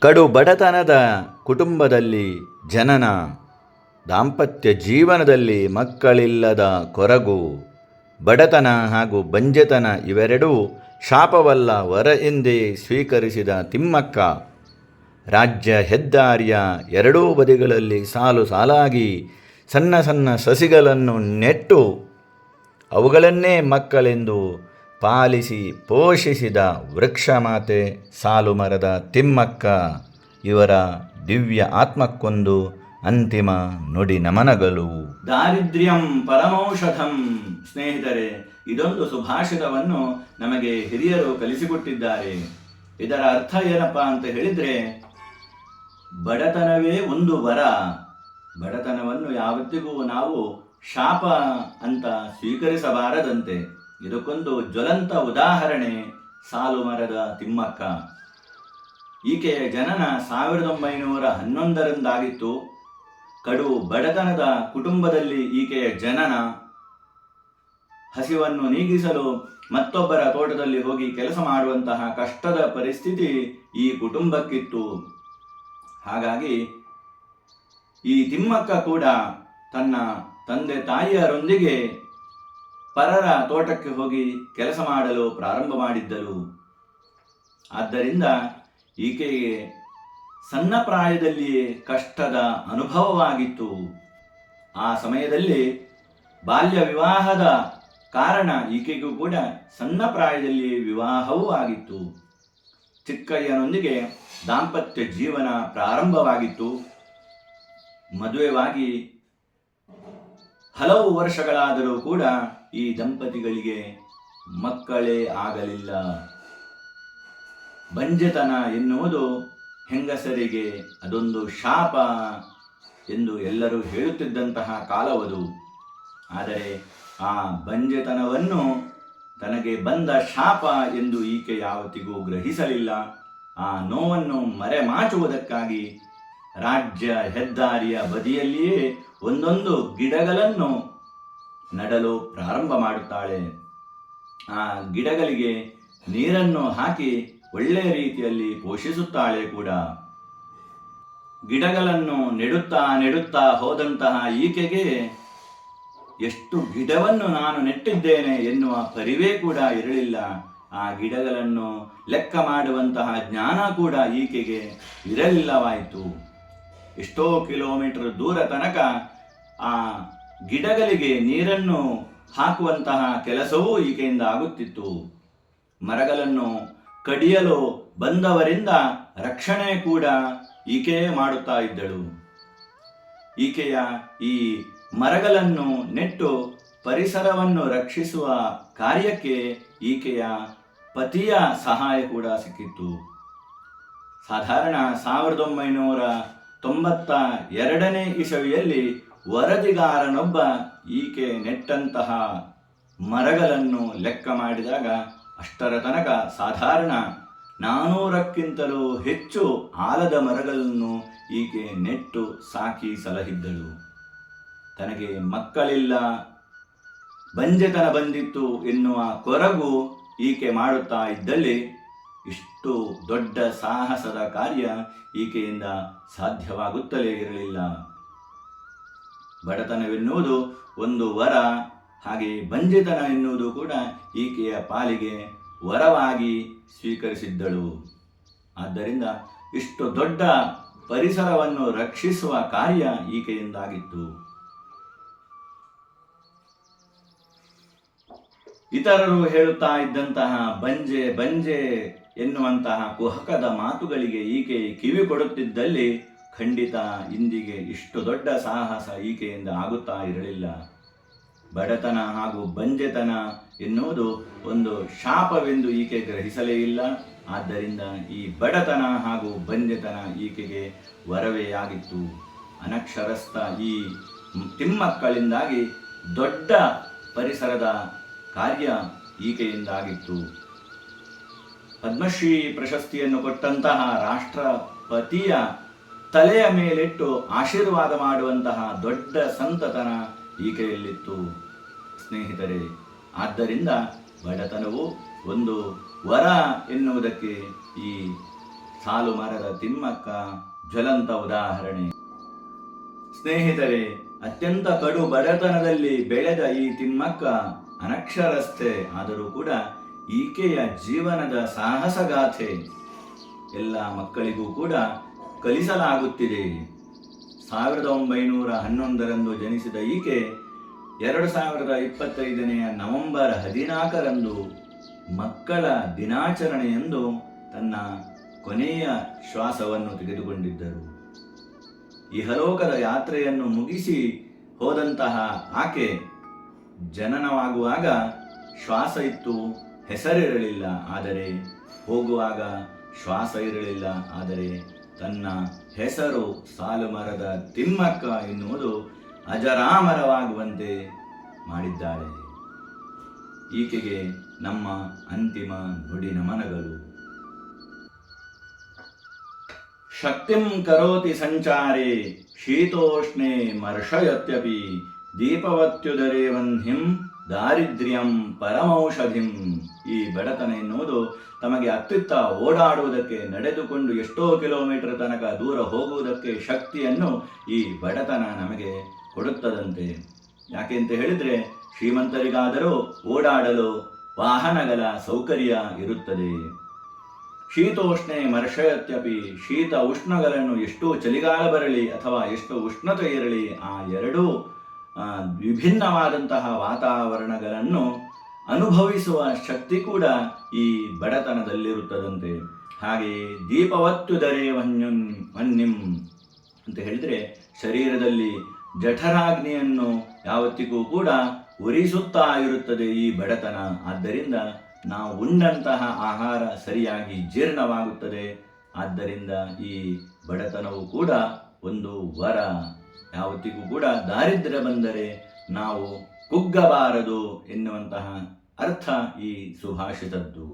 ಕಡು ಬಡತನದ ಕುಟುಂಬದಲ್ಲಿ ಜನನ, ದಾಂಪತ್ಯ ಜೀವನದಲ್ಲಿ ಮಕ್ಕಳಿಲ್ಲದ ಕೊರಗು, ಬಡತನ ಹಾಗೂ ಬಂಜೆತನ ಇವೆರಡೂ ಶಾಪವಲ್ಲ ವರ ಎಂದೇ ಸ್ವೀಕರಿಸಿದ ತಿಮ್ಮಕ್ಕ ರಾಜ್ಯ ಹೆದ್ದಾರಿಯ ಎರಡೂ ಬದಿಗಳಲ್ಲಿ ಸಾಲು ಸಾಲಾಗಿ ಸಣ್ಣ ಸಣ್ಣ ಸಸಿಗಳನ್ನು ನೆಟ್ಟು ಅವುಗಳನ್ನೇ ಮಕ್ಕಳೆಂದು ಪಾಲಿಸಿ ಪೋಷಿಸಿದ ವೃಕ್ಷಮಾತೆ ಸಾಲುಮರದ ತಿಮ್ಮಕ್ಕ ಇವರ ದಿವ್ಯ ಆತ್ಮಕ್ಕೊಂದು ಅಂತಿಮ ನುಡಿ ನಮನಗಳು. ದಾರಿದ್ರ್ಯಂ ಪರಮೌಷಧಂ. ಸ್ನೇಹಿತರೆ, ಇದೊಂದು ಸುಭಾಷಿತವನ್ನು ನಮಗೆ ಹಿರಿಯರು ಕಲಿಸಿಕೊಟ್ಟಿದ್ದಾರೆ. ಇದರ ಅರ್ಥ ಏನಪ್ಪ ಅಂತ ಹೇಳಿದರೆ, ಬಡತನವೇ ಒಂದು ವರ. ಬಡತನವನ್ನು ಯಾವತ್ತಿಗೂ ನಾವು ಶಾಪ ಅಂತ ಸ್ವೀಕರಿಸಬಾರದಂತೆ. ಇದಕ್ಕೊಂದು ಜ್ವಲಂತ ಉದಾಹರಣೆ ಸಾಲುಮರದ ತಿಮ್ಮಕ್ಕ. ಈಕೆಯ ಜನನ 1911 ಕಡು ಬಡತನದ ಕುಟುಂಬದಲ್ಲಿ ಈಕೆಯ ಜನನ. ಹಸಿವನ್ನು ನೀಗಿಸಲು ಮತ್ತೊಬ್ಬರ ತೋಟದಲ್ಲಿ ಹೋಗಿ ಕೆಲಸ ಮಾಡುವಂತಹ ಕಷ್ಟದ ಪರಿಸ್ಥಿತಿ ಈ ಕುಟುಂಬಕ್ಕಿತ್ತು. ಹಾಗಾಗಿ ಈ ತಿಮ್ಮಕ್ಕ ಕೂಡ ತನ್ನ ತಂದೆ ತಾಯಿಯರೊಂದಿಗೆ ಪರರ ತೋಟಕ್ಕೆ ಹೋಗಿ ಕೆಲಸ ಮಾಡಲು ಪ್ರಾರಂಭ ಮಾಡಿದ್ದಳು. ಆದ್ದರಿಂದ ಈಕೆಗೆ ಸಣ್ಣ ಪ್ರಾಯದಲ್ಲಿಯೇ ಕಷ್ಟದ ಅನುಭವವಾಗಿತ್ತು. ಆ ಸಮಯದಲ್ಲಿ ಬಾಲ್ಯ ವಿವಾಹದ ಕಾರಣ ಈಕೆಗೂ ಕೂಡ ಸಣ್ಣ ಪ್ರಾಯದಲ್ಲಿ ವಿವಾಹವೂ ಆಗಿತ್ತು. ಚಿಕ್ಕಯ್ಯನೊಂದಿಗೆ ದಾಂಪತ್ಯ ಜೀವನ ಪ್ರಾರಂಭವಾಗಿತ್ತು. ಮದುವೆವಾಗಿ ಹಲವು ವರ್ಷಗಳಾದರೂ ಕೂಡ ಈ ದಂಪತಿಗಳಿಗೆ ಮಕ್ಕಳೇ ಆಗಲಿಲ್ಲ. ಬಂಜೆತನ ಎನ್ನುವುದು ಹೆಂಗಸರಿಗೆ ಅದೊಂದು ಶಾಪ ಎಂದು ಎಲ್ಲರೂ ಹೇಳುತ್ತಿದ್ದಂತಹ ಕಾಲವದು. ಆದರೆ ಆ ಬಂಜೆತನವನ್ನು ತನಗೆ ಬಂದ ಶಾಪ ಎಂದು ಈಕೆ ಯಾವತ್ತಿಗೂ ಗ್ರಹಿಸಲಿಲ್ಲ. ಆ ನೋವನ್ನು ಮರೆಮಾಚುವುದಕ್ಕಾಗಿ ರಾಜ್ಯ ಹೆದ್ದಾರಿಯ ಬದಿಯಲ್ಲಿಯೇ ಒಂದೊಂದು ಗಿಡಗಳನ್ನು ನೆಡಲು ಪ್ರಾರಂಭ ಮಾಡುತ್ತಾಳೆ. ಆ ಗಿಡಗಳಿಗೆ ನೀರನ್ನು ಹಾಕಿ ಒಳ್ಳೆಯ ರೀತಿಯಲ್ಲಿ ಪೋಷಿಸುತ್ತಾಳೆ ಕೂಡ. ಗಿಡಗಳನ್ನು ನೆಡುತ್ತಾ ಹೋದಂತಹ ಈಕೆಗೆ ಎಷ್ಟು ಗಿಡವನ್ನು ನಾನು ನೆಟ್ಟಿದ್ದೇನೆ ಎನ್ನುವ ಪರಿವೇ ಕೂಡ ಇರಲಿಲ್ಲ. ಆ ಗಿಡಗಳನ್ನು ಲೆಕ್ಕ ಮಾಡುವಂತಹ ಜ್ಞಾನ ಕೂಡ ಈಕೆಗೆ ಇರಲಿಲ್ಲವಾಯಿತು. ಎಷ್ಟೋ ಕಿಲೋಮೀಟರ್ ದೂರ ತನಕ ಆ ಗಿಡಗಳಿಗೆ ನೀರನ್ನು ಹಾಕುವಂತಹ ಕೆಲಸವೂ ಈಕೆಯಿಂದ ಆಗುತ್ತಿತ್ತು. ಮರಗಳನ್ನು ಕಡಿಯಲು ಬಂದವರಿಂದ ರಕ್ಷಣೆ ಕೂಡ ಈಕೆಯೇ ಮಾಡುತ್ತಾ ಇದ್ದಳು. ಈಕೆಯ ಈ ಮರಗಳನ್ನು ನೆಟ್ಟು ಪರಿಸರವನ್ನು ರಕ್ಷಿಸುವ ಕಾರ್ಯಕ್ಕೆ ಈಕೆಯ ಪತಿಯ ಸಹಾಯ ಕೂಡ ಸಿಕ್ಕಿತ್ತು. ಸಾಧಾರಣ 1992 ಇಸವಿಯಲ್ಲಿ ವರದಿಗಾರನೊಬ್ಬ ಈಕೆ ನೆಟ್ಟಂತಹ ಮರಗಳನ್ನು ಲೆಕ್ಕ ಮಾಡಿದಾಗ ಅಷ್ಟರ ತನಕ ಸಾಧಾರಣ 400ಕ್ಕಿಂತಲೂ ಹೆಚ್ಚು ಆಲದ ಮರಗಳನ್ನು ಈಕೆ ನೆಟ್ಟು ಸಾಕಿ ಸಲಹಿದ್ದಳು. ತನಗೆ ಮಕ್ಕಳಿಲ್ಲ, ಬಂಜೆತನ ಬಂದಿತ್ತು ಎನ್ನುವ ಕೊರಗು ಈಕೆ ಮಾಡುತ್ತಾ ಇದ್ದಲ್ಲಿ ಇಷ್ಟು ದೊಡ್ಡ ಸಾಹಸದ ಕಾರ್ಯ ಈಕೆಯಿಂದ ಸಾಧ್ಯವಾಗುತ್ತಲೇ ಇರಲಿಲ್ಲ. ಬಡತನವೆನ್ನುವುದು ಒಂದು ವರ, ಹಾಗೆ ಬಂಜೆತನ ಎನ್ನುವುದು ಕೂಡ ಈಕೆಯ ಪಾಲಿಗೆ ವರವಾಗಿ ಸ್ವೀಕರಿಸಿದ್ದಳು. ಆದ್ದರಿಂದ ಇಷ್ಟು ದೊಡ್ಡ ಪರಿಸರವನ್ನು ರಕ್ಷಿಸುವ ಕಾರ್ಯ ಈಕೆಯಿಂದಾಗಿತ್ತು. ಇತರರು ಹೇಳುತ್ತಾ ಇದ್ದಂತಹ ಬಂಜೆ ಬಂಜೆ ಎನ್ನುವಂತಹ ಕುಹಕದ ಮಾತುಗಳಿಗೆ ಈಕೆ ಕಿವಿ ಕೊಡುತ್ತಿದ್ದಲ್ಲಿ ಖಂಡಿತ ಇಂದಿಗೆ ಇಷ್ಟು ದೊಡ್ಡ ಸಾಹಸ ಈಕೆಯಿಂದ ಆಗುತ್ತಾ ಇರಲಿಲ್ಲ. ಬಡತನ ಹಾಗೂ ಬಂಜೆತನ ಎನ್ನುವುದು ಒಂದು ಶಾಪವೆಂದು ಈಕೆ ಗ್ರಹಿಸಲೇ ಇಲ್ಲ. ಆದ್ದರಿಂದ ಈ ಬಡತನ ಹಾಗೂ ಬಂಜೆತನ ಈಕೆಗೆ ವರವೇ ಆಗಿತ್ತು. ಅನಕ್ಷರಸ್ಥ ಈ ತಿಮ್ಮಕ್ಕಳಿಂದಾಗಿ ದೊಡ್ಡ ಪರಿಸರದ ಕಾರ್ಯ ಈಕೆಯಿಂದಾಗಿತ್ತು. ಪದ್ಮಶ್ರೀ ಪ್ರಶಸ್ತಿಯನ್ನು ಕೊಟ್ಟಂತಹ ರಾಷ್ಟ್ರಪತಿಯ ತಲೆಯ ಮೇಲಿಟ್ಟು ಆಶೀರ್ವಾದ ಮಾಡುವಂತಹ ದೊಡ್ಡ ಸಂತತನ ಈಕೆಯಲ್ಲಿತ್ತು ಸ್ನೇಹಿತರೆ. ಆದ್ದರಿಂದ ಬಡತನವು ಒಂದು ವರ ಎನ್ನುವುದಕ್ಕೆ ಈ ಸಾಲು ಮರದ ತಿಮ್ಮಕ್ಕ ಜ್ವಲಂತ ಉದಾಹರಣೆ. ಸ್ನೇಹಿತರೆ, ಅತ್ಯಂತ ಕಡು ಬಡತನದಲ್ಲಿ ಬೆಳೆದ ಈ ತಿಮ್ಮಕ್ಕ ಅನಕ್ಷರಸ್ಥೆ. ಆದರೂ ಕೂಡ ಈಕೆಯ ಜೀವನದ ಸಾಹಸಗಾಥೆ ಎಲ್ಲ ಮಕ್ಕಳಿಗೂ ಕೂಡ ಕಲಿಸಲಾಗುತ್ತಿದೆ. 1911 ಜನಿಸಿದ ಈಕೆ 2025 ನವೆಂಬರ್ 14 ಮಕ್ಕಳ ದಿನಾಚರಣೆಯಂದು ತನ್ನ ಕೊನೆಯ ಶ್ವಾಸವನ್ನು ತೆಗೆದುಕೊಂಡಿದ್ದರು. ಇಹಲೋಕದ ಯಾತ್ರೆಯನ್ನು ಮುಗಿಸಿ ಹೋದಂತಹ ಆಕೆ ಜನನವಾಗುವಾಗ ಶ್ವಾಸ ಇತ್ತು, ಹೆಸರಿರಲಿಲ್ಲ. ಆದರೆ ಹೋಗುವಾಗ ಶ್ವಾಸ ಇರಲಿಲ್ಲ. ಆದರೆ ತನ್ನ ಹೆಸರು ಸಾಲು ಮರದ ತಿಮ್ಮಕ್ಕ ಎನ್ನುವುದು ಅಜರಾಮರವಾಗುವಂತೆ ಮಾಡಿದ್ದಾಳೆ. ಈಕೆಗೆ ನಮ್ಮ ಅಂತಿಮ ನುಡಿ ನಮನಗಳು. ಶಕ್ತಿಂ ಕರೋತಿ ಸಂಚಾರೇ ಶೀತೋಷ್ಣೆ ಮರ್ಷಯತ್ಯಪಿ ದೀಪವತ್ಯುದರೇ ವನ್ಹಿಂ ದಾರಿದ್ರ್ಯಂ ಪರಮೌಷಧಿಂ. ಈ ಬಡತನ ಎನ್ನುವುದು ತಮಗೆ ಅತ್ತಿತ್ತ ಓಡಾಡುವುದಕ್ಕೆ, ನಡೆದುಕೊಂಡು ಎಷ್ಟೋ ಕಿಲೋಮೀಟರ್ ತನಕ ದೂರ ಹೋಗುವುದಕ್ಕೆ ಶಕ್ತಿಯನ್ನು ಈ ಬಡತನ ನಮಗೆ ಕೊಡುತ್ತದಂತೆ. ಯಾಕೆ ಅಂತ ಹೇಳಿದರೆ, ಶ್ರೀಮಂತರಿಗಾದರೂ ಓಡಾಡಲು ವಾಹನಗಳ ಸೌಕರ್ಯ ಇರುತ್ತದೆ. ಶೀತೋಷ್ಣೆ ಮರ್ಷಯತ್ಯಪಿ, ಶೀತ ಉಷ್ಣಗಳನ್ನು ಎಷ್ಟು ಚಳಿಗಾಲ ಬರಲಿ ಅಥವಾ ಎಷ್ಟು ಉಷ್ಣತೆ ಇರಲಿ, ಆ ಎರಡೂ ವಿಭಿನ್ನವಾದಂತಹ ವಾತಾವರಣಗಳನ್ನು ಅನುಭವಿಸುವ ಶಕ್ತಿ ಕೂಡ ಈ ಬಡತನದಲ್ಲಿರುತ್ತದಂತೆ. ಹಾಗೆಯೇ ದೀಪವತ್ಯುದರೇ ವನ್ನಿಂ ಅಂತ ಹೇಳಿದರೆ, ಶರೀರದಲ್ಲಿ ಜಠರಾಗ್ನಿಯನ್ನು ಯಾವತ್ತಿಗೂ ಕೂಡ ಉರಿಸುತ್ತಾ ಇರುತ್ತದೆ ಈ ಬಡತನ. ಆದ್ದರಿಂದ ನಾವು ಉಂಡಂತಹ ಆಹಾರ ಸರಿಯಾಗಿ ಜೀರ್ಣವಾಗುತ್ತದೆ. ಆದ್ದರಿಂದ ಈ ಬಡತನವು ಕೂಡ ಒಂದು ವರ. ಯಾವತ್ತಿಗೂ ಕೂಡ ದಾರಿದ್ರ್ಯ ಬಂದರೆ ನಾವು ಕುಗ್ಗಬಾರದು ಎನ್ನುವಂತಹ ಅರ್ಥ ಈ ಸುಭಾಷಿತದ್ದು.